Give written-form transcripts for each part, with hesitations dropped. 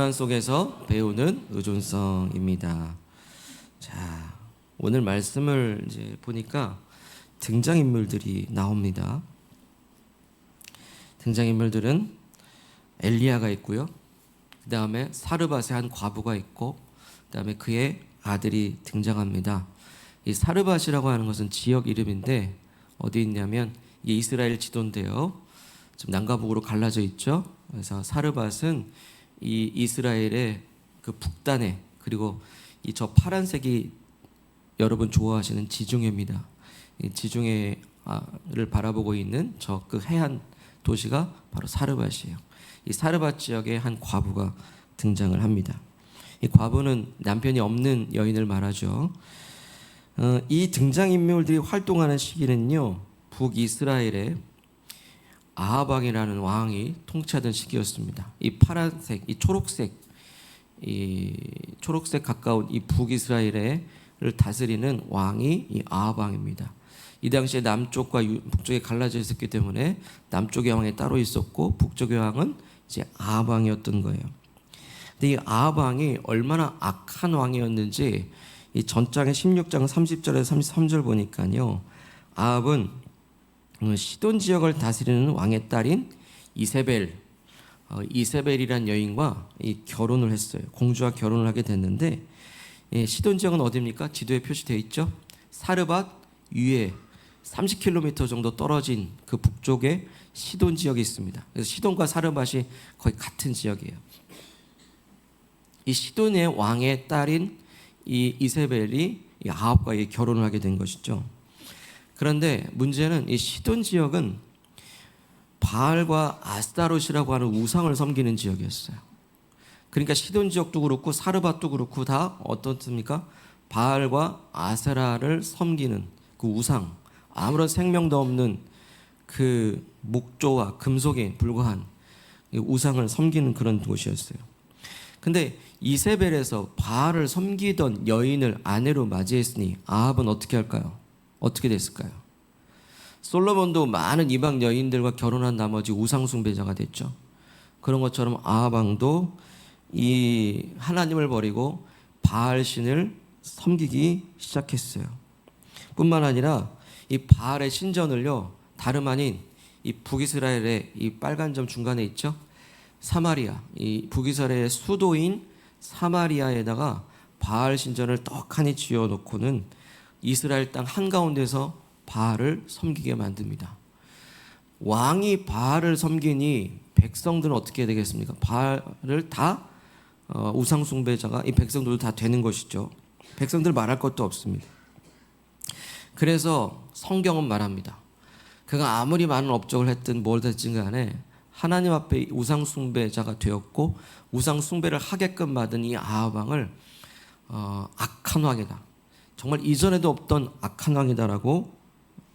고난 속에서 배우는 의존성입니다. 자, 오늘 말씀을 이제 보니까 등장인물들이 나옵니다. 등장인물들은 엘리야가 있고요. 그 다음에 사르밧의 한 과부가 있고, 그 다음에 그의 아들이 등장합니다. 이 사르밧이라고 하는 것은 지역 이름인데 어디 있냐면 이게 이스라엘 지도인데요. 지금 남과 북으로 갈라져 있죠. 그래서 사르밧은 이 이스라엘의 그 북단에, 그리고 이 저 파란색이 여러분 좋아하시는 지중해입니다. 이 지중해를 바라보고 있는 저 그 해안 도시가 바로 사르밧이에요. 이 사르밧 지역에 한 과부가 등장을 합니다. 이 과부는 남편이 없는 여인을 말하죠. 이 등장인물들이 활동하는 시기는요, 북이스라엘의 아합 왕이라는 왕이 통치하던 시기였습니다. 이 파란색, 이 초록색 가까운 이 북이스라엘을 다스리는 왕이 이 아합 왕입니다. 이 당시에 남쪽과 북쪽에 갈라져 있었기 때문에 남쪽의 왕이 따로 있었고 북쪽의 왕은 이제 아합 왕이었던 거예요. 근데 이 아합 왕이 얼마나 악한 왕이었는지 이 전장의 16장 30절에서 33절 보니까요, 아합은 시돈 지역을 다스리는 왕의 딸인 이세벨이란 여인과 이 결혼을 했어요. 공주와 결혼을 하게 됐는데, 시돈 지역은 어디입니까? 지도에 표시되어 있죠. 사르밧 위에 30km 정도 떨어진 그 북쪽에 시돈 지역이 있습니다. 그래서 시돈과 사르밧이 거의 같은 지역이에요. 이 시돈의 왕의 딸인 이 이세벨이 이 아합과 결혼을 하게 된 것이죠. 그런데 문제는 이 시돈 지역은 바알과 아스타롯이라고 하는 우상을 섬기는 지역이었어요. 그러니까 시돈 지역도 그렇고 사르밧도 그렇고 다 어떻습니까? 바알과 아세라를 섬기는 그 우상, 아무런 생명도 없는 그 목조와 금속에 불과한 우상을 섬기는 그런 곳이었어요. 근데 이세벨에서 바알을 섬기던 여인을 아내로 맞이했으니 아합은 어떻게 할까요? 어떻게 됐을까요? 솔로몬도 많은 이방 여인들과 결혼한 나머지 우상 숭배자가 됐죠. 그런 것처럼 아합 왕도 이 하나님을 버리고 바알 신을 섬기기 시작했어요. 뿐만 아니라 이 바알의 신전을요, 다름 아닌 이 북이스라엘의 이 빨간 점 중간에 있죠. 사마리아, 이 북이스라엘의 수도인 사마리아에다가 바알 신전을 떡하니 지어놓고는 이스라엘 땅 한가운데서 바알을 섬기게 만듭니다. 왕이 바알을 섬기니 백성들은 어떻게 되겠습니까? 바알을 다 우상 숭배자가 이 백성들도 다 되는 것이죠. 백성들 말할 것도 없습니다. 그래서 성경은 말합니다. 그가 아무리 많은 업적을 했든 뭘 됐든 간에 하나님 앞에 우상 숭배자가 되었고 우상 숭배를 하게끔 받은 이 아합 왕을 악한 왕이다, 정말 이전에도 없던 악한 왕이다라고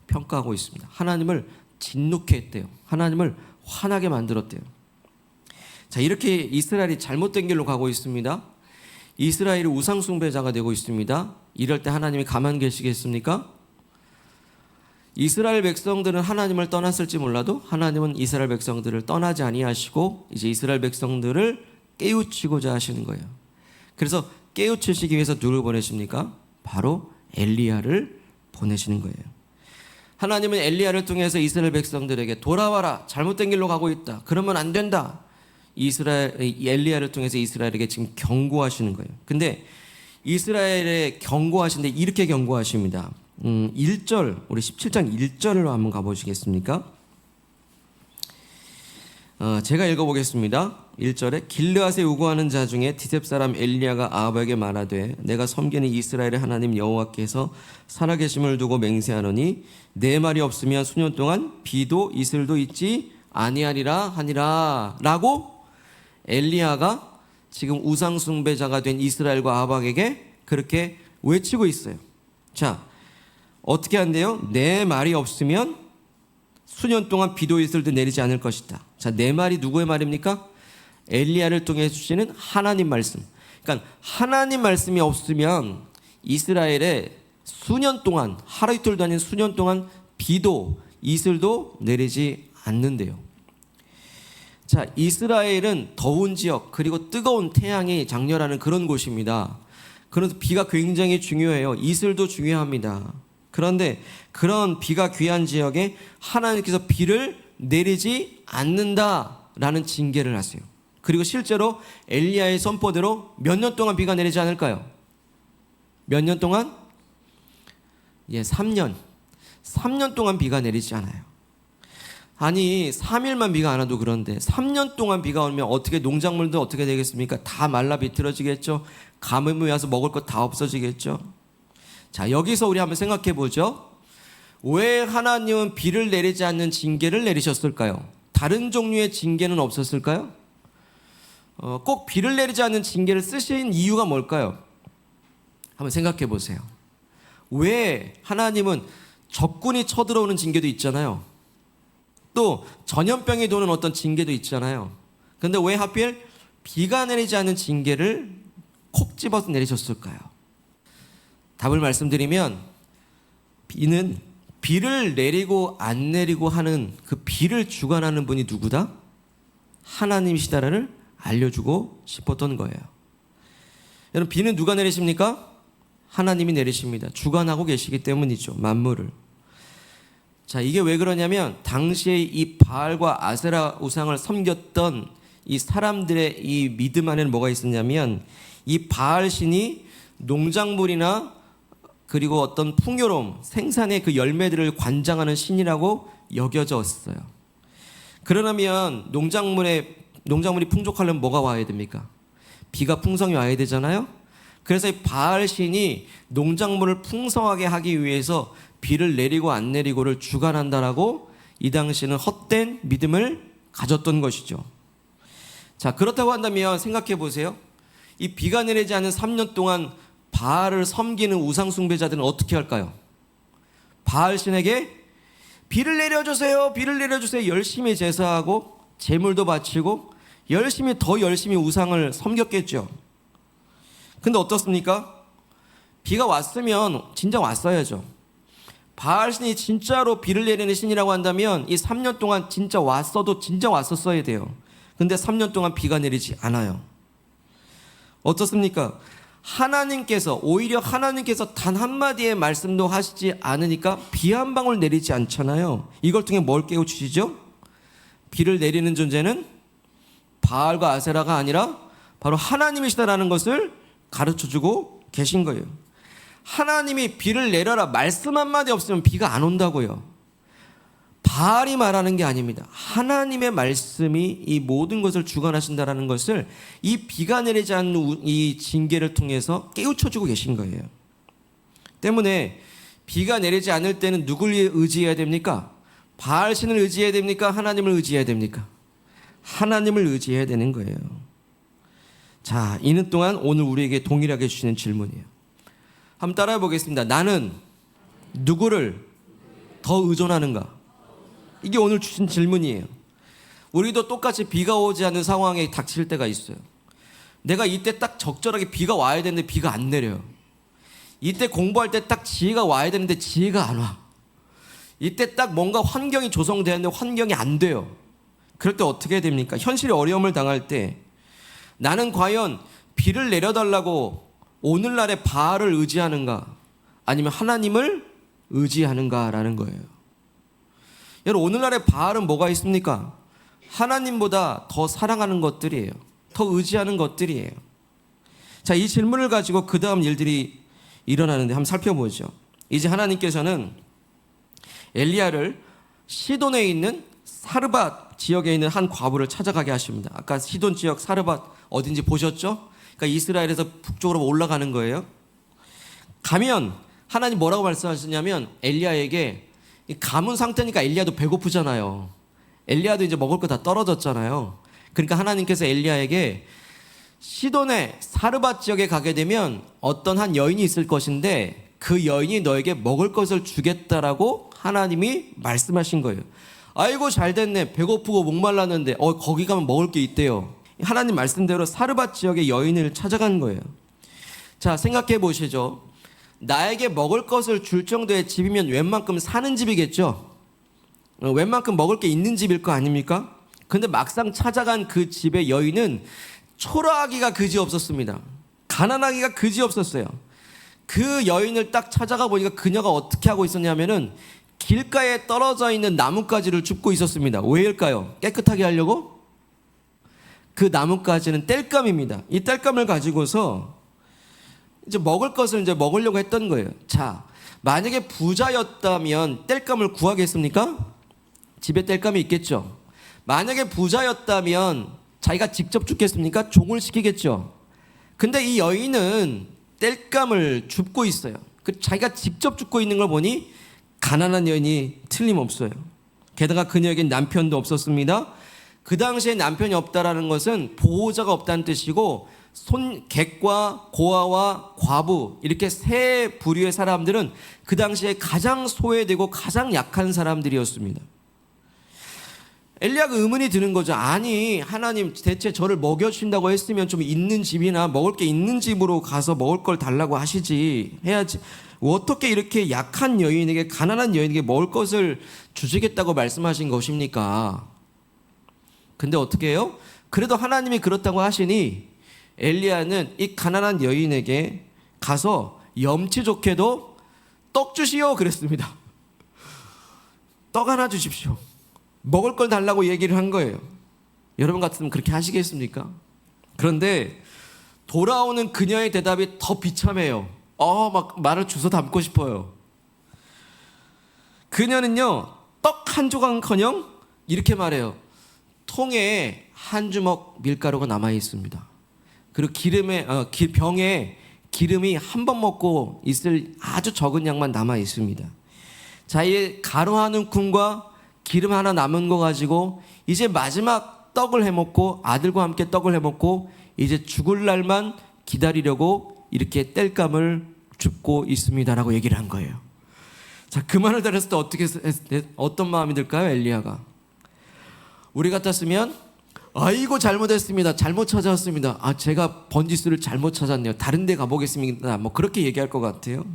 평가하고 있습니다. 하나님을 진노케 했대요. 하나님을 화나게 만들었대요. 자, 이렇게 이스라엘이 잘못된 길로 가고 있습니다. 이스라엘이 우상 숭배자가 되고 있습니다. 이럴 때 하나님이 가만 계시겠습니까? 이스라엘 백성들은 하나님을 떠났을지 몰라도 하나님은 이스라엘 백성들을 떠나지 아니하시고 이제 이스라엘 백성들을 깨우치고자 하시는 거예요. 그래서 깨우치시기 위해서 누굴 보내십니까? 바로 엘리야를 보내시는 거예요. 하나님은 엘리야를 통해서 이스라엘 백성들에게 돌아와라, 잘못된 길로 가고 있다, 그러면 안 된다, 엘리야를 통해서 이스라엘에게 지금 경고하시는 거예요. 근데 이스라엘에 경고하시는데 이렇게 경고하십니다. 1절, 우리 17장 1절로 한번 가보시겠습니까? 제가 읽어보겠습니다. 1절에 길르앗에 우거하는 자 중에 디셉 사람 엘리야가 아합에게 말하되 내가 섬기는 이스라엘의 하나님 여호와께서 살아계심을 두고 맹세하노니 내 말이 없으면 수년 동안 비도 이슬도 있지 아니하리라 하니라 라고 엘리야가 지금 우상 숭배자가 된 이스라엘과 아합 왕에게 그렇게 외치고 있어요. 자, 어떻게 한대요? 내 말이 없으면 수년 동안 비도 이슬도 내리지 않을 것이다. 자, 내 말이 누구의 말입니까? 엘리야를 통해 주시는 하나님 말씀. 그러니까 하나님 말씀이 없으면 이스라엘에 수년 동안, 하루 이틀도 아닌 수년 동안 비도 이슬도 내리지 않는데요. 자, 이스라엘은 더운 지역 그리고 뜨거운 태양이 장렬하는 그런 곳입니다. 그래서 비가 굉장히 중요해요. 이슬도 중요합니다. 그런데 그런 비가 귀한 지역에 하나님께서 비를 내리지 않는다라는 징계를 하세요. 그리고 실제로 엘리야의 선포대로 몇 년 동안 비가 내리지 않을까요? 몇 년 동안? 3년. 3년 동안 비가 내리지 않아요. 아니 3일만 비가 안 와도 그런데 3년 동안 비가 오면 어떻게 농작물도 어떻게 되겠습니까? 다 말라 비틀어지겠죠. 가뭄이 와서 먹을 것 다 없어지겠죠. 자, 여기서 우리 한번 생각해 보죠. 왜 하나님은 비를 내리지 않는 징계를 내리셨을까요? 다른 종류의 징계는 없었을까요? 꼭 비를 내리지 않는 징계를 쓰신 이유가 뭘까요? 한번 생각해 보세요. 왜 하나님은 적군이 쳐들어오는 징계도 있잖아요. 또 전염병이 도는 어떤 징계도 있잖아요. 그런데 왜 하필 비가 내리지 않는 징계를 콕 집어서 내리셨을까요? 답을 말씀드리면 비를 내리고 안 내리고 하는 그 비를 주관하는 분이 누구다? 하나님이시다를 알려주고 싶었던 거예요. 여러분, 비는 누가 내리십니까? 하나님이 내리십니다. 주관하고 계시기 때문이죠. 만물을. 자, 이게 왜 그러냐면 당시에 이 바알과 아세라 우상을 섬겼던 이 사람들의 이 믿음 안에는 뭐가 있었냐면 이 바알 신이 농작물이나 그리고 어떤 풍요로움, 생산의 그 열매들을 관장하는 신이라고 여겨졌어요. 그러려면 농작물이 풍족하려면 뭐가 와야 됩니까? 비가 풍성히 와야 되잖아요. 그래서 이 바알 신이 농작물을 풍성하게 하기 위해서 비를 내리고 안 내리고를 주관한다라고 이 당시에는 헛된 믿음을 가졌던 것이죠. 자, 그렇다고 한다면 생각해 보세요. 이 비가 내리지 않은 3년 동안 바알을 섬기는 우상 숭배자들은 어떻게 할까요? 바알 신에게 비를 내려주세요, 비를 내려주세요. 열심히 제사하고 제물도 바치고 더 열심히 우상을 섬겼겠죠. 근데 어떻습니까? 비가 왔으면 진짜 왔어야죠. 바알 신이 진짜로 비를 내리는 신이라고 한다면 이 3년 동안 진짜 왔어도 진짜 왔었어야 돼요. 근데 3년 동안 비가 내리지 않아요. 어떻습니까? 오히려 하나님께서 단 한마디의 말씀도 하시지 않으니까 비 한 방울 내리지 않잖아요. 이걸 통해 뭘 깨우치시죠? 비를 내리는 존재는 바알과 아세라가 아니라 바로 하나님이시다라는 것을 가르쳐주고 계신 거예요. 하나님이 비를 내려라 말씀 한마디 없으면 비가 안 온다고요. 바알이 말하는 게 아닙니다. 하나님의 말씀이 이 모든 것을 주관하신다라는 것을 이 비가 내리지 않는 이 징계를 통해서 깨우쳐주고 계신 거예요. 때문에 비가 내리지 않을 때는 누굴 의지해야 됩니까? 바알 신을 의지해야 됩니까? 하나님을 의지해야 됩니까? 하나님을 의지해야 되는 거예요. 자, 이는 또한 오늘 우리에게 동일하게 주시는 질문이에요. 한번 따라해 보겠습니다. 나는 누구를 더 의존하는가? 이게 오늘 주신 질문이에요. 우리도 똑같이 비가 오지 않는 상황에 닥칠 때가 있어요. 내가 이때 딱 적절하게 비가 와야 되는데 비가 안 내려요. 이때 공부할 때 딱 지혜가 와야 되는데 지혜가 안 와. 이때 딱 뭔가 환경이 조성되는데 환경이 안 돼요. 그럴 때 어떻게 해야 됩니까? 현실의 어려움을 당할 때 나는 과연 비를 내려달라고 오늘날의 바알을 의지하는가 아니면 하나님을 의지하는가라는 거예요. 여러분, 오늘날의 바알은 뭐가 있습니까? 하나님보다 더 사랑하는 것들이에요. 더 의지하는 것들이에요. 자, 이 질문을 가지고 그 다음 일들이 일어나는데 한번 살펴보죠. 이제 하나님께서는 엘리야를 시돈에 있는 사르밧 지역에 있는 한 과부를 찾아가게 하십니다. 아까 시돈 지역 사르밧 어딘지 보셨죠? 그러니까 이스라엘에서 북쪽으로 올라가는 거예요. 가면 하나님 뭐라고 말씀하셨냐면 엘리야에게 가문 상태니까 엘리야도 배고프잖아요. 엘리야도 이제 먹을 거 다 떨어졌잖아요. 그러니까 하나님께서 엘리야에게 시돈의 사르밧 지역에 가게 되면 어떤 한 여인이 있을 것인데 그 여인이 너에게 먹을 것을 주겠다라고 하나님이 말씀하신 거예요. 아이고 잘 됐네. 배고프고 목말랐는데 거기 가면 먹을 게 있대요. 하나님 말씀대로 사르밧 지역의 여인을 찾아간 거예요. 자, 생각해 보시죠. 나에게 먹을 것을 줄 정도의 집이면 웬만큼 사는 집이겠죠. 웬만큼 먹을 게 있는 집일 거 아닙니까? 근데 막상 찾아간 그 집의 여인은 초라하기가 그지없었습니다. 가난하기가 그지없었어요. 그 여인을 딱 찾아가 보니까 그녀가 어떻게 하고 있었냐면은 길가에 떨어져 있는 나뭇가지를 줍고 있었습니다. 왜일까요? 깨끗하게 하려고? 그 나뭇가지는 땔감입니다. 이 땔감을 가지고서 이제 먹을 것을 이제 먹으려고 했던 거예요. 자, 만약에 부자였다면 땔감을 구하겠습니까? 집에 땔감이 있겠죠. 만약에 부자였다면 자기가 직접 줍겠습니까? 종을 시키겠죠. 근데 이 여인은 땔감을 줍고 있어요. 그 자기가 직접 줍고 있는 걸 보니 가난한 여인이 틀림없어요. 게다가 그녀에겐 남편도 없었습니다. 그 당시에 남편이 없다라는 것은 보호자가 없다는 뜻이고 객과 고아와 과부 이렇게 세 부류의 사람들은 그 당시에 가장 소외되고 가장 약한 사람들이었습니다. 엘리야가 의문이 드는 거죠. 아니 하나님 대체 저를 먹여주신다고 했으면 좀 있는 집이나 먹을 게 있는 집으로 가서 먹을 걸 달라고 하시지 해야지. 어떻게 이렇게 약한 여인에게 가난한 여인에게 먹을 것을 주시겠다고 말씀하신 것입니까? 근데 어떻게 해요? 그래도 하나님이 그렇다고 하시니 엘리야는 이 가난한 여인에게 가서 염치 좋게도 떡 주시오 그랬습니다. 떡 하나 주십시오. 먹을 걸 달라고 얘기를 한 거예요. 여러분 같으면 그렇게 하시겠습니까? 그런데 돌아오는 그녀의 대답이 더 비참해요. 막 말을 주워 담고 싶어요. 그녀는요, 떡 한 조각커녕 이렇게 말해요. 통에 한 주먹 밀가루가 남아 있습니다. 그리고 병에 기름이 한 번 먹고 있을 아주 적은 양만 남아 있습니다. 자, 이 가루 한 움큼과 기름 하나 남은 거 가지고 이제 마지막 떡을 해먹고 아들과 함께 떡을 해먹고 이제 죽을 날만 기다리려고 이렇게 땔감을 줍고 있습니다라고 얘기를 한 거예요. 자, 그 말을 들었을 때 어떤 마음이 들까요? 엘리야가 우리 같았으면 아이고 잘못했습니다. 잘못 찾아왔습니다. 제가 번지수를 잘못 찾았네요. 다른 데 가보겠습니다. 뭐 그렇게 얘기할 것 같아요.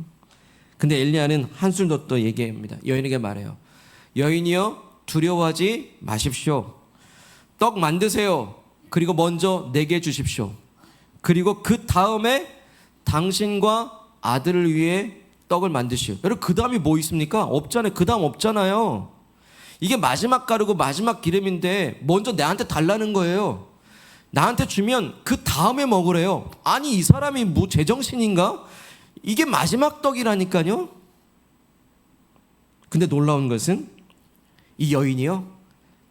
근데 엘리야는 한술 더 얘기합니다. 여인에게 말해요. 여인이여 두려워하지 마십시오. 떡 만드세요. 그리고 먼저 내게 주십시오. 그리고 그 다음에 당신과 아들을 위해 떡을 만드시오. 여러분 그 다음이 뭐 있습니까? 없잖아요. 그 다음 없잖아요. 이게 마지막 가루고 마지막 기름인데 먼저 나한테 달라는 거예요. 나한테 주면 그 다음에 먹으래요. 아니 이 사람이 뭐 제정신인가? 이게 마지막 떡이라니까요. 근데 놀라운 것은 이 여인이요,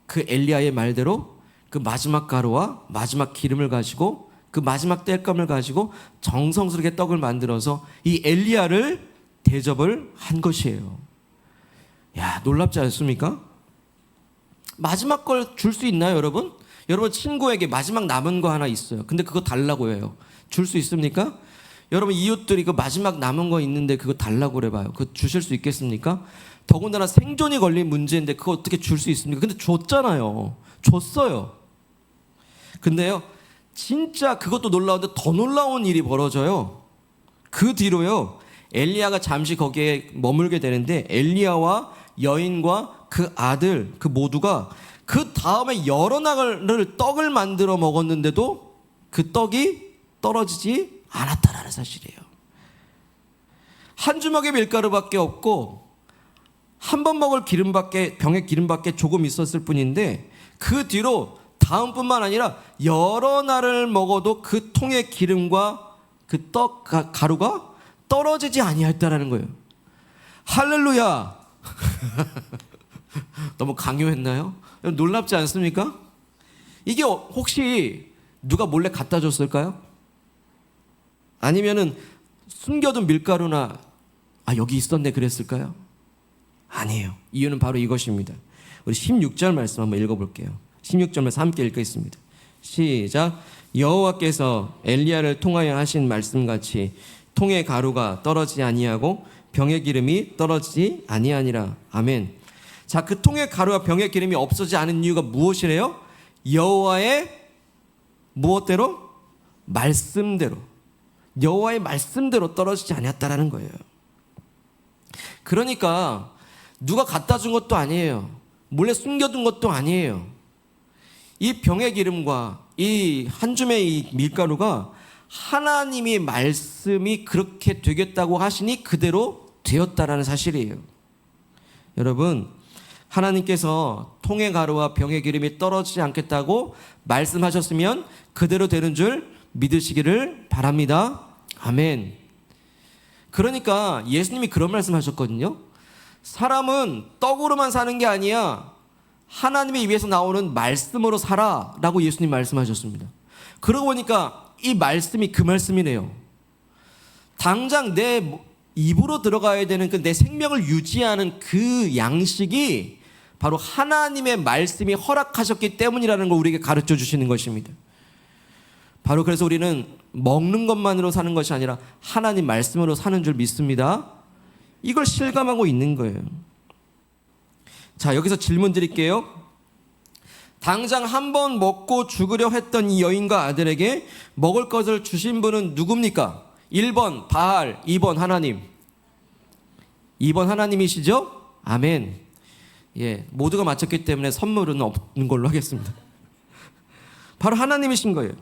그 엘리야의 말대로 그 마지막 가루와 마지막 기름을 가지고 그 마지막 땔감을 가지고 정성스럽게 떡을 만들어서 이 엘리야를 대접을 한 것이에요. 야, 놀랍지 않습니까? 마지막 걸 줄 수 있나요, 여러분? 여러분 친구에게 마지막 남은 거 하나 있어요. 근데 그거 달라고 해요. 줄 수 있습니까? 여러분 이웃들이 그 마지막 남은 거 있는데 그거 달라고 그래봐요. 그거 주실 수 있겠습니까? 더군다나 생존이 걸린 문제인데 그거 어떻게 줄 수 있습니까? 근데 줬잖아요. 줬어요. 근데요, 진짜 그것도 놀라운데 더 놀라운 일이 벌어져요. 그 뒤로요, 엘리야가 잠시 거기에 머물게 되는데 엘리야와 여인과 그 아들 그 모두가 그 다음에 여러 날을 떡을 만들어 먹었는데도 그 떡이 떨어지지 않았다라는 사실이에요. 한 주먹의 밀가루밖에 없고 한 번 먹을 기름밖에, 병에 기름밖에 조금 있었을 뿐인데 그 뒤로 다음뿐만 아니라 여러 날을 먹어도 그 통의 기름과 그 떡 가루가 떨어지지 아니했다라는 거예요. 할렐루야. 너무 강요했나요? 놀랍지 않습니까? 이게 혹시 누가 몰래 갖다 줬을까요? 아니면은 숨겨둔 밀가루나 여기 있었네 그랬을까요? 아니에요. 이유는 바로 이것입니다. 우리 16절 말씀 한번 읽어볼게요. 16절 말씀 함께 읽겠습니다. 시작. 여호와께서 엘리야를 통하여 하신 말씀같이 통의 가루가 떨어지지 아니하고 병의 기름이 떨어지지 아니하니라. 아멘. 자, 그 통의 가루와 병의 기름이 없어지지 않은 이유가 무엇이래요? 여호와의 무엇대로? 말씀대로. 여호와의 말씀대로 떨어지지 않았다라는 거예요. 그러니까 누가 갖다 준 것도 아니에요. 몰래 숨겨둔 것도 아니에요. 이 병의 기름과 이 한 줌의 이 밀가루가 하나님이 말씀이 그렇게 되겠다고 하시니 그대로 되었다라는 사실이에요. 여러분, 하나님께서 통의 가루와 병의 기름이 떨어지지 않겠다고 말씀하셨으면 그대로 되는 줄 믿으시기를 바랍니다. 아멘. 그러니까 예수님이 그런 말씀하셨거든요. 사람은 떡으로만 사는 게 아니야, 하나님의 입에서 나오는 말씀으로 살아라고 예수님 말씀하셨습니다. 그러고 보니까 이 말씀이 그 말씀이네요. 당장 내 입으로 들어가야 되는 그 내 생명을 유지하는 그 양식이 바로 하나님의 말씀이 허락하셨기 때문이라는 걸 우리에게 가르쳐 주시는 것입니다. 바로 그래서 우리는 먹는 것만으로 사는 것이 아니라 하나님 말씀으로 사는 줄 믿습니다. 이걸 실감하고 있는 거예요. 자, 여기서 질문 드릴게요. 당장 한 번 먹고 죽으려 했던 이 여인과 아들에게 먹을 것을 주신 분은 누굽니까? 1번 바알, 2번 하나님. 2번 하나님이시죠? 아멘. 예, 모두가 맞췄기 때문에 선물은 없는 걸로 하겠습니다. 바로 하나님이신 거예요.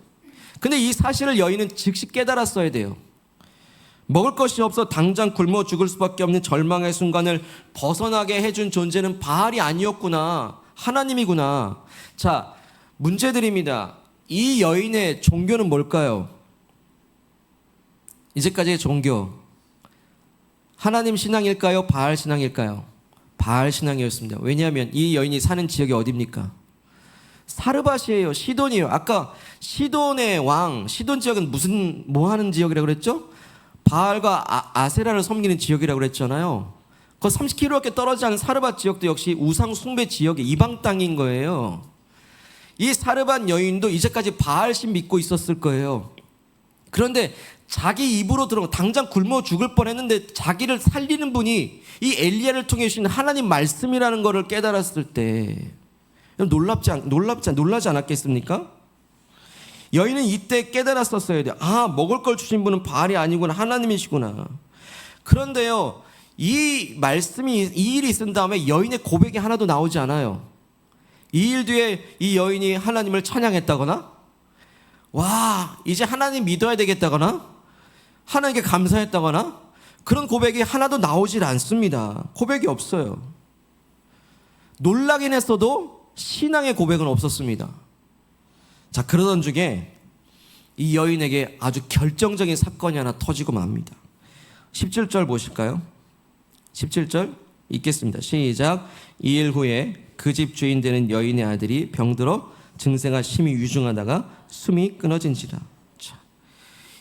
근데 이 사실을 여인은 즉시 깨달았어야 돼요. 먹을 것이 없어 당장 굶어 죽을 수밖에 없는 절망의 순간을 벗어나게 해준 존재는 바알이 아니었구나, 하나님이구나. 자, 문제드립니다. 이 여인의 종교는 뭘까요? 이제까지의 종교, 하나님 신앙일까요? 바알 신앙일까요? 바알 신앙이었습니다. 왜냐하면 이 여인이 사는 지역이 어디입니까? 사르밧이에요. 시돈이에요. 아까 시돈의 왕, 시돈 지역은 무슨 뭐 하는 지역이라고 그랬죠? 바알과 아세라를 섬기는 지역이라고 그랬잖아요. 그 30km밖에 떨어지지 않은 사르밧 지역도 역시 우상 숭배 지역의 이방 땅인 거예요. 이 사르밧 여인도 이제까지 바알신 믿고 있었을 거예요. 그런데 자기 입으로 들어 당장 굶어 죽을 뻔했는데 자기를 살리는 분이 이 엘리야를 통해 주신 하나님 말씀이라는 것을 깨달았을 때 놀라지 않았겠습니까? 여인은 이때 깨달았었어야 돼요. 아, 먹을 걸 주신 분은 바알이 아니구나, 하나님이시구나. 그런데요, 이 말씀이, 이 일이 있은 다음에 여인의 고백이 하나도 나오지 않아요. 이 일 뒤에 이 여인이 하나님을 찬양했다거나, 와, 이제 하나님 믿어야 되겠다거나, 하나님께 감사했다거나, 그런 고백이 하나도 나오질 않습니다. 고백이 없어요. 놀라긴 했어도 신앙의 고백은 없었습니다. 자, 그러던 중에 이 여인에게 아주 결정적인 사건이 하나 터지고 맙니다. 17절 보실까요? 17절 읽겠습니다. 시작. 2일 후에 그 집 주인 되는 여인의 아들이 병들어 증세가 심히 위중하다가 숨이 끊어진지라. 자,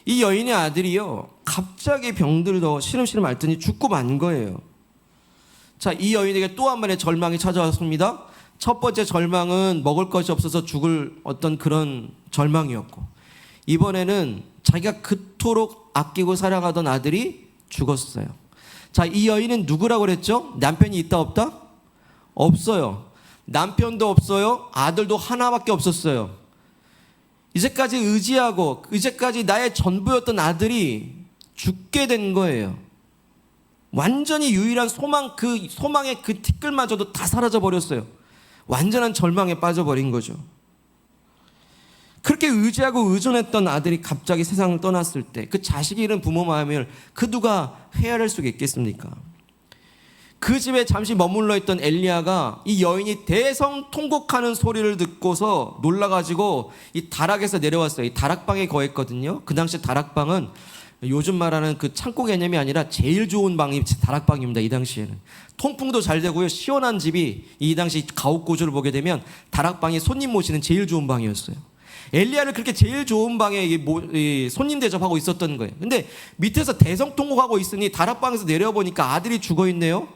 이 여인의 아들이요, 갑자기 병들어 시름시름 앓더니 죽고 만 거예요. 자, 이 여인에게 또 한 번의 절망이 찾아왔습니다. 첫 번째 절망은 먹을 것이 없어서 죽을 어떤 그런 절망이었고, 이번에는 자기가 그토록 아끼고 사랑하던 아들이 죽었어요. 자, 이 여인은 누구라고 그랬죠? 남편이 있다 없다? 없어요. 남편도 없어요. 아들도 하나밖에 없었어요. 이제까지 의지하고 이제까지 나의 전부였던 아들이 죽게 된 거예요. 완전히 유일한 소망, 그 소망의 그 티끌마저도 다 사라져 버렸어요. 완전한 절망에 빠져버린 거죠. 그렇게 의지하고 의존했던 아들이 갑자기 세상을 떠났을 때 그 자식이 잃은 부모 마음을 그 누가 헤아릴 수가 있겠습니까? 그 집에 잠시 머물러 있던 엘리야가 이 여인이 대성통곡하는 소리를 듣고서 놀라가지고 이 다락에서 내려왔어요. 이 다락방에 거했거든요. 그 당시 다락방은 요즘 말하는 그 창고 개념이 아니라 제일 좋은 방이 다락방입니다. 이 당시에는 통풍도 잘 되고요, 시원한 집이 이 당시 가옥고조를 보게 되면 다락방이 손님 모시는 제일 좋은 방이었어요. 엘리야를 그렇게 제일 좋은 방에 손님 대접하고 있었던 거예요. 근데 밑에서 대성통곡하고 있으니 다락방에서 내려보니까 아들이 죽어있네요.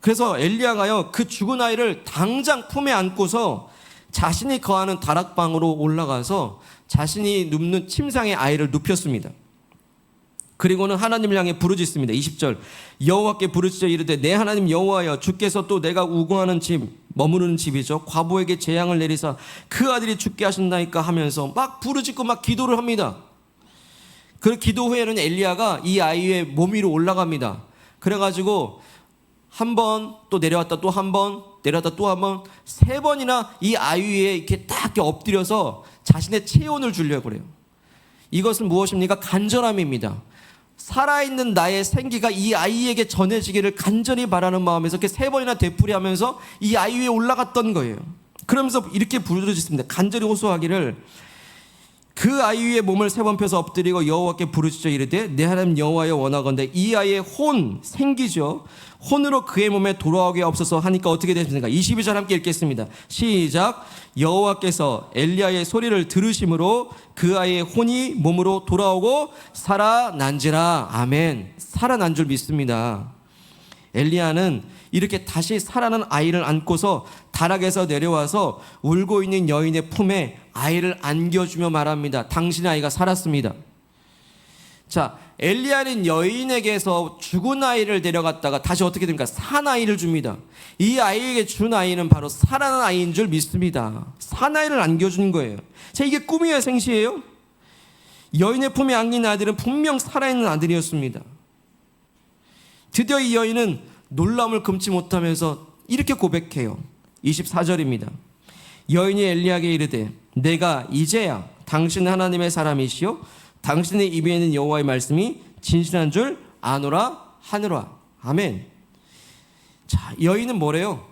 그래서 엘리야가요, 그 죽은 아이를 당장 품에 안고서 자신이 거하는 다락방으로 올라가서 자신이 눕는 침상에 아이를 눕혔습니다. 그리고는 하나님을 향해 부르짖습니다. 20절, 여호와께 부르짖어 이르되 내 하나님 여호와여, 주께서 또 내가 우거하는 집, 머무르는 집이죠, 과부에게 재앙을 내리사 그 아들이 죽게 하신다니까 하면서 막 부르짖고 막 기도를 합니다. 그 기도 후에는 엘리야가 이 아이의 몸 위로 올라갑니다. 그래가지고 한 번, 또 내려왔다 또 한 번, 내려왔다 또 한 번, 3번이나 이 아이 위에 이렇게 딱 이렇게 엎드려서 자신의 체온을 주려고 그래요. 이것은 무엇입니까? 간절함입니다. 살아있는 나의 생기가 이 아이에게 전해지기를 간절히 바라는 마음에서 이렇게 3번이나 되풀이하면서 이 아이 위에 올라갔던 거예요. 그러면서 이렇게 부르짖습니다. 간절히 호소하기를, 그 아이 위에 몸을 3번 펴서 엎드리고 여호와께 부르짖어 이르되 내 하나님 여호와여 원하건대 이 아이의 혼, 생기죠, 혼으로 그의 몸에 돌아오게 없어서 하니까 어떻게 됐습니까? 22절 함께 읽겠습니다. 시작. 여호와께서 엘리야의 소리를 들으심으로 그 아이의 혼이 몸으로 돌아오고 살아난지라. 아멘. 살아난 줄 믿습니다. 엘리야는 이렇게 다시 살아난 아이를 안고서 다락에서 내려와서 울고 있는 여인의 품에 아이를 안겨주며 말합니다. 당신의 아이가 살았습니다. 자, 엘리야는 여인에게서 죽은 아이를 데려갔다가 다시 어떻게 됩니까? 산 아이를 줍니다. 이 아이에게 준 아이는 바로 살아난 아이인 줄 믿습니다. 산 아이를 안겨준 거예요. 자, 이게 꿈이에요, 생시예요? 여인의 품에 안긴 아들은 분명 살아있는 아들이었습니다. 드디어 이 여인은 놀라움을 금치 못하면서 이렇게 고백해요. 24절입니다. 여인이 엘리야에게 이르되 내가 이제야 당신은 하나님의 사람이시요 당신의 입에 있는 여호와의 말씀이 진실한 줄 아노라 하노라. 아멘. 자, 여인은 뭐래요?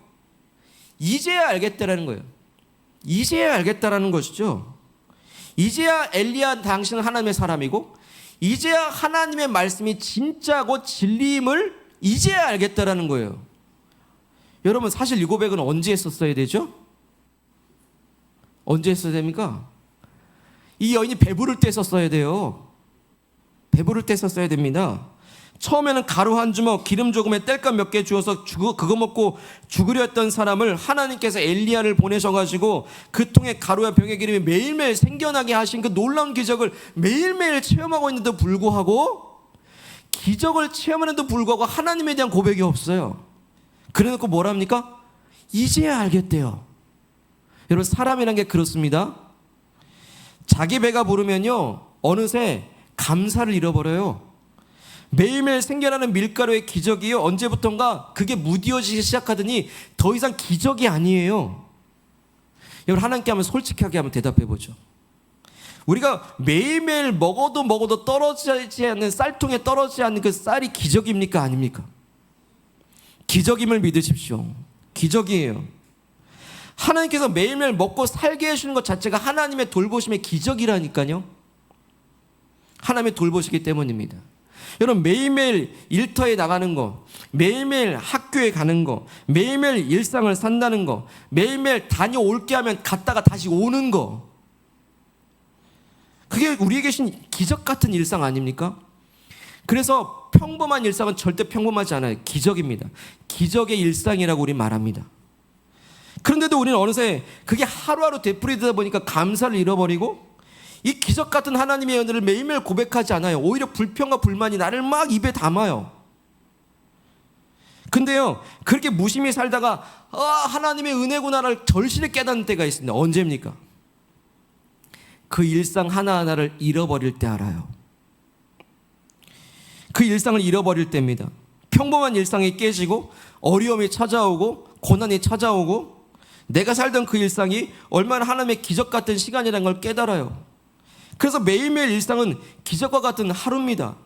이제야 알겠다라는 거예요. 이제야 알겠다라는 것이죠. 이제야 엘리야 당신은 하나님의 사람이고 이제야 하나님의 말씀이 진짜고 진리임을 이제야 알겠다라는 거예요. 여러분, 사실 이 고백은 언제 했었어야 되죠? 언제 했어야 됩니까? 이 여인이 배부를 때 썼어야 돼요. 배부를 때 썼어야 됩니다. 처음에는 가루 한 주먹, 기름 조금에 땔감 몇 개 주어서 그거 먹고 죽으려 했던 사람을 하나님께서 엘리야를 보내셔가지고 그 통에 가루와 병의 기름이 매일매일 생겨나게 하신 그 놀라운 기적을 매일매일 체험하고 있는데도 불구하고, 기적을 체험하는데도 불구하고 하나님에 대한 고백이 없어요. 그래놓고 뭐랍니까? 이제야 알겠대요. 여러분, 사람이란 게 그렇습니다. 자기 배가 부르면요 어느새 감사를 잃어버려요. 매일매일 생겨나는 밀가루의 기적이요 언제부턴가 그게 무뎌지기 시작하더니 더 이상 기적이 아니에요. 여러분, 하나님께 한번 솔직하게 한번 대답해보죠. 우리가 매일매일 먹어도 떨어지지 않는 쌀통에 떨어지지 않는 그 쌀이 기적입니까? 아닙니까? 기적임을 믿으십시오. 기적이에요. 하나님께서 매일매일 먹고 살게 해주는 것 자체가 하나님의 돌보심의 기적이라니까요. 하나님의 돌보시기 때문입니다. 여러분, 매일매일 일터에 나가는 거, 매일매일 학교에 가는 거, 매일매일 일상을 산다는 거, 매일매일 다녀올게 하면 갔다가 다시 오는 거, 그게 우리에게 계신 기적 같은 일상 아닙니까? 그래서 평범한 일상은 절대 평범하지 않아요. 기적입니다. 기적의 일상이라고 우리 말합니다. 그런데도 우리는 어느새 그게 하루하루 되풀이되다 보니까 감사를 잃어버리고 이 기적 같은 하나님의 은혜를 매일매일 고백하지 않아요. 오히려 불평과 불만이 나를 막 입에 담아요. 근데요, 그렇게 무심히 살다가 하나님의 은혜구나를 절실히 깨닫는 때가 있습니다. 언제입니까? 그 일상 하나하나를 잃어버릴 때 알아요. 그 일상을 잃어버릴 때입니다. 평범한 일상이 깨지고 어려움이 찾아오고 고난이 찾아오고 내가 살던 그 일상이 얼마나 하나님의 기적 같은 시간이라는 걸 깨달아요. 그래서 매일매일 일상은 기적과 같은 하루입니다.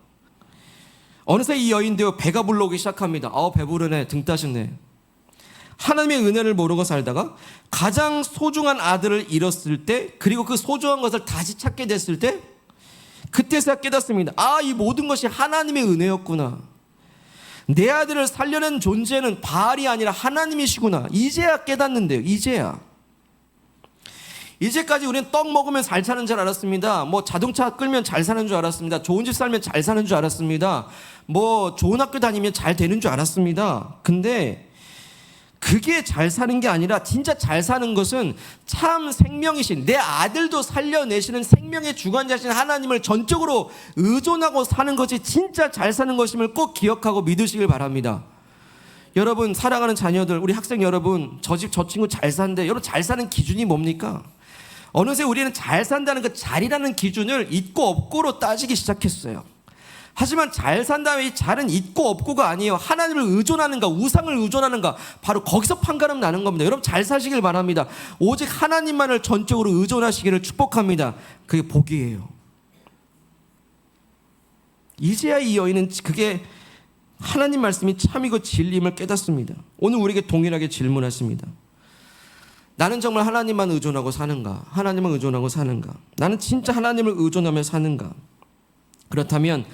어느새 이 여인도 배가 불러오기 시작합니다. 배부르네, 등 따시네. 하나님의 은혜를 모르고 살다가 가장 소중한 아들을 잃었을 때, 그리고 그 소중한 것을 다시 찾게 됐을 때, 그때서야 깨닫습니다. 이 모든 것이 하나님의 은혜였구나. 내 아들을 살려낸 존재는 바알이 아니라 하나님이시구나. 이제야 깨닫는데요. 이제까지 우리는 떡 먹으면 잘 사는 줄 알았습니다. 자동차 끌면 잘 사는 줄 알았습니다. 좋은 집 살면 잘 사는 줄 알았습니다. 좋은 학교 다니면 잘 되는 줄 알았습니다. 근데 그게 잘 사는 게 아니라 진짜 잘 사는 것은 참 생명이신, 내 아들도 살려내시는 생명의 주관자신 하나님을 전적으로 의존하고 사는 것이 진짜 잘 사는 것임을 꼭 기억하고 믿으시길 바랍니다. 여러분, 사랑하는 자녀들, 우리 학생 여러분, 저 집 저 친구 잘 사는데, 여러분, 잘 사는 기준이 뭡니까? 어느새 우리는 잘 산다는 그 잘이라는 기준을 있고 없고로 따지기 시작했어요. 하지만 잘 산다면 이 잘은 있고 없고가 아니에요. 하나님을 의존하는가 우상을 의존하는가, 바로 거기서 판가름 나는 겁니다. 여러분 잘 사시길 바랍니다. 오직 하나님만을 전적으로 의존하시기를 축복합니다. 그게 복이에요. 이제야 이 여인은 그게 하나님 말씀이 참이고 진리임을 깨닫습니다. 오늘 우리에게 동일하게 질문하십니다. 나는 정말 하나님만 의존하고 사는가? 하나님을 의존하고 사는가? 나는 진짜 하나님을 의존하며 사는가? 그렇다면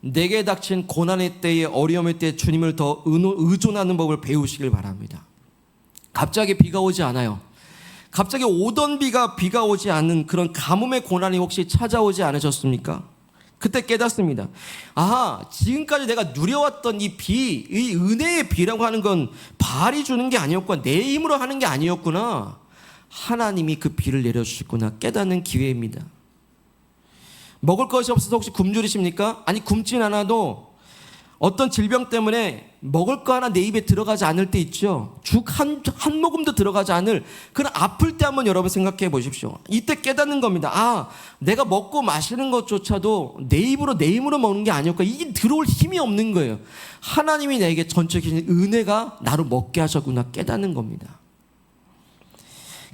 내게 닥친 고난의 때에, 어려움의 때에 주님을 더 의존하는 법을 배우시길 바랍니다. 갑자기 비가 오지 않아요. 갑자기 오던 비가 오지 않는 그런 가뭄의 고난이 혹시 찾아오지 않으셨습니까? 그때 깨닫습니다. 지금까지 내가 누려왔던 이 비, 이 은혜의 비라고 하는 건 바알이 주는 게 아니었구나, 내 힘으로 하는 게 아니었구나, 하나님이 그 비를 내려주셨구나 깨닫는 기회입니다. 먹을 것이 없어서 혹시 굶주리십니까? 아니, 굶진 않아도 어떤 질병 때문에 먹을 거 하나 내 입에 들어가지 않을 때 있죠. 죽 한 모금도 들어가지 않을 그런 아플 때 한번 여러분 생각해 보십시오. 이때 깨닫는 겁니다. 내가 먹고 마시는 것조차도 내 힘으로 먹는 게 아니었구나. 이게 들어올 힘이 없는 거예요. 하나님이 내게 전적인 은혜가 나로 먹게 하셨구나 깨닫는 겁니다.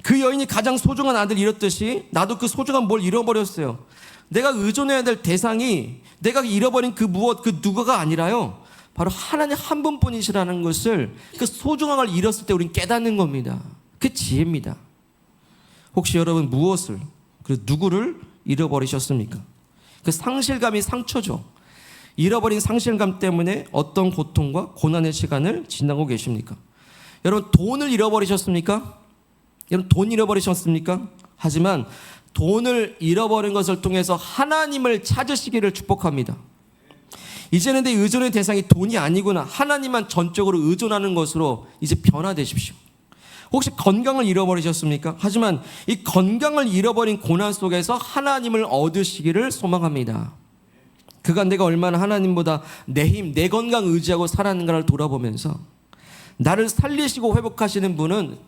그 여인이 가장 소중한 아들 잃었듯이 나도 그 소중한 뭘 잃어버렸어요. 내가 의존해야 될 대상이 내가 잃어버린 그 누구가 아니라요, 바로 하나님 한 분뿐이시라는 것을, 그 소중한 걸 잃었을 때 우리는 깨닫는 겁니다. 그 지혜입니다. 혹시 여러분 무엇을, 그리고 누구를 잃어버리셨습니까? 그 상실감이 상처죠. 잃어버린 상실감 때문에 어떤 고통과 고난의 시간을 지나고 계십니까? 여러분 돈을 잃어버리셨습니까? 여러분 돈 잃어버리셨습니까? 하지만 돈을 잃어버린 것을 통해서 하나님을 찾으시기를 축복합니다. 이제는 내 의존의 대상이 돈이 아니구나, 하나님만 전적으로 의존하는 것으로 이제 변화되십시오. 혹시 건강을 잃어버리셨습니까? 하지만 이 건강을 잃어버린 고난 속에서 하나님을 얻으시기를 소망합니다. 그간 내가 얼마나 하나님보다 내 힘, 내 건강 의지하고 살았는가를 돌아보면서 나를 살리시고 회복하시는 분은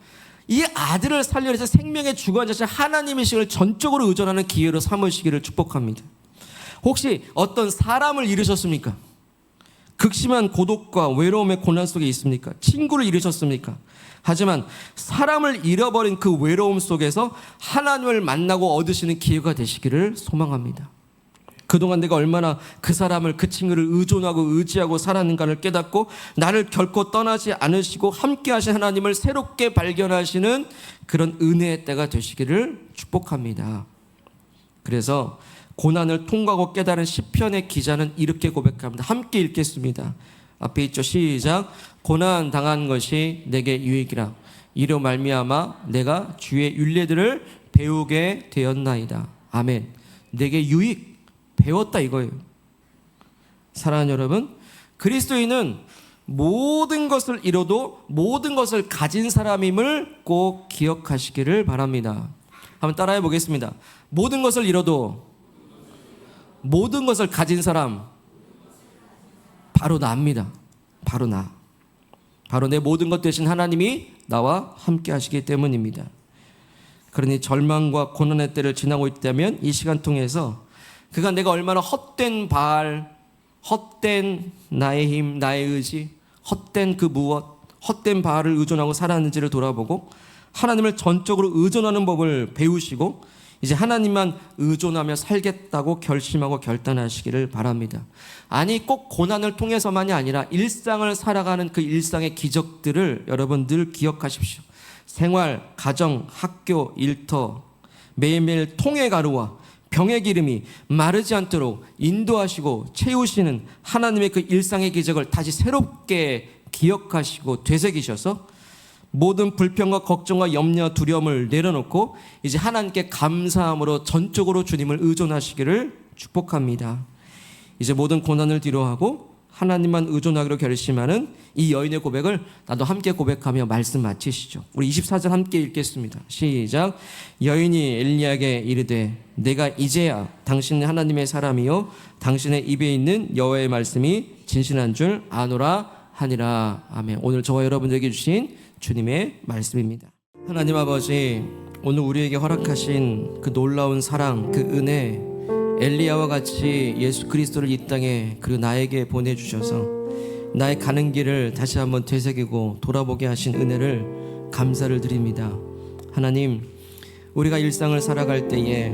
이 아들을 살려내서 생명의 주관자신 하나님이시를 전적으로 의존하는 기회로 삼으시기를 축복합니다. 혹시 어떤 사람을 잃으셨습니까? 극심한 고독과 외로움의 고난 속에 있습니까? 친구를 잃으셨습니까? 하지만 사람을 잃어버린 그 외로움 속에서 하나님을 만나고 얻으시는 기회가 되시기를 소망합니다. 그동안 내가 얼마나 그 사람을, 그 친구를 의존하고 의지하고 살았는가를 깨닫고 나를 결코 떠나지 않으시고 함께 하신 하나님을 새롭게 발견하시는 그런 은혜의 때가 되시기를 축복합니다. 그래서 고난을 통과하고 깨달은 시편의 기자는 이렇게 고백합니다. 함께 읽겠습니다. 앞에 있죠. 시작. 고난 당한 것이 내게 유익이라. 이로 말미암아 내가 주의 율례들을 배우게 되었나이다. 아멘. 내게 유익, 배웠다 이거예요. 사랑하는 여러분, 그리스도인은 모든 것을 잃어도 모든 것을 가진 사람임을 꼭 기억하시기를 바랍니다. 한번 따라해 보겠습니다. 모든 것을 잃어도 모든 것을 가진 사람, 바로 나입니다. 바로 나. 바로 내 모든 것 되신 하나님이 나와 함께 하시기 때문입니다. 그러니 절망과 고난의 때를 지나고 있다면 이 시간 통해서 그가 내가 얼마나 헛된 바알, 헛된 나의 힘, 나의 의지, 헛된 그 무엇, 헛된 바알을 의존하고 살았는지를 돌아보고 하나님을 전적으로 의존하는 법을 배우시고 이제 하나님만 의존하며 살겠다고 결심하고 결단하시기를 바랍니다. 아니 꼭 고난을 통해서만이 아니라 일상을 살아가는 그 일상의 기적들을 여러분 늘 기억하십시오. 생활, 가정, 학교, 일터, 매일매일 통의 가루와 병의 기름이 마르지 않도록 인도하시고 채우시는 하나님의 그 일상의 기적을 다시 새롭게 기억하시고 되새기셔서 모든 불평과 걱정과 염려, 두려움을 내려놓고 이제 하나님께 감사함으로 전적으로 주님을 의존하시기를 축복합니다. 이제 모든 고난을 뒤로하고 하나님만 의존하기로 결심하는 이 여인의 고백을 나도 함께 고백하며 말씀 마치시죠. 우리 24절 함께 읽겠습니다. 시작. 여인이 엘리야에게 이르되 내가 이제야 당신은 하나님의 사람이요 당신의 입에 있는 여호와의 말씀이 진실한 줄 아노라 하니라. 아멘. 오늘 저와 여러분들에게 주신 주님의 말씀입니다. 하나님 아버지, 오늘 우리에게 허락하신 그 놀라운 사랑, 그 은혜, 엘리야와 같이 예수 그리스도를 이 땅에 그리고 나에게 보내주셔서 나의 가는 길을 다시 한번 되새기고 돌아보게 하신 은혜를 감사를 드립니다. 하나님, 우리가 일상을 살아갈 때에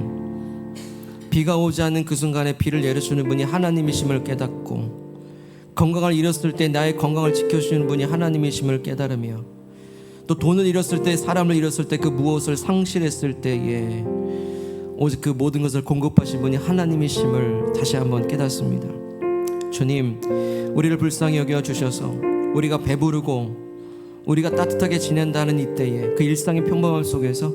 비가 오지 않는 그 순간에 비를 내려주는 분이 하나님이심을 깨닫고, 건강을 잃었을 때 나의 건강을 지켜주시는 분이 하나님이심을 깨달으며, 또 돈을 잃었을 때, 사람을 잃었을 때, 그 무엇을 상실했을 때에 오직 그 모든 것을 공급하신 분이 하나님이심을 다시 한번 깨닫습니다. 주님, 우리를 불쌍히 여겨 주셔서 우리가 배부르고 우리가 따뜻하게 지낸다는 이때에 그 일상의 평범함 속에서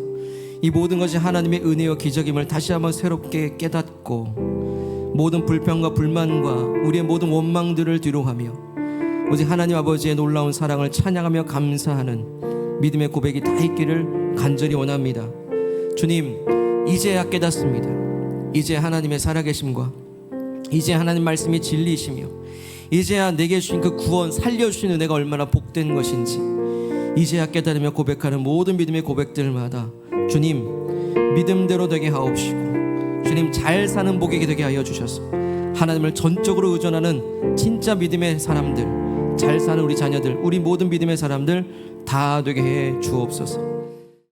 이 모든 것이 하나님의 은혜와 기적임을 다시 한번 새롭게 깨닫고, 모든 불평과 불만과 우리의 모든 원망들을 뒤로하며 오직 하나님 아버지의 놀라운 사랑을 찬양하며 감사하는 믿음의 고백이 다 있기를 간절히 원합니다. 주님, 이제야 깨닫습니다. 이제 하나님의 살아계심과 이제 하나님 말씀이 진리이시며 이제야 내게 주신 그 구원, 살려주신 은혜가 얼마나 복된 것인지 이제야 깨달으며 고백하는 모든 믿음의 고백들마다 주님, 믿음대로 되게 하옵시고 주님, 잘 사는 복이 되게 하여 주셔서 하나님을 전적으로 의존하는 진짜 믿음의 사람들, 잘 사는 우리 자녀들, 우리 모든 믿음의 사람들 다 되게 해 주옵소서.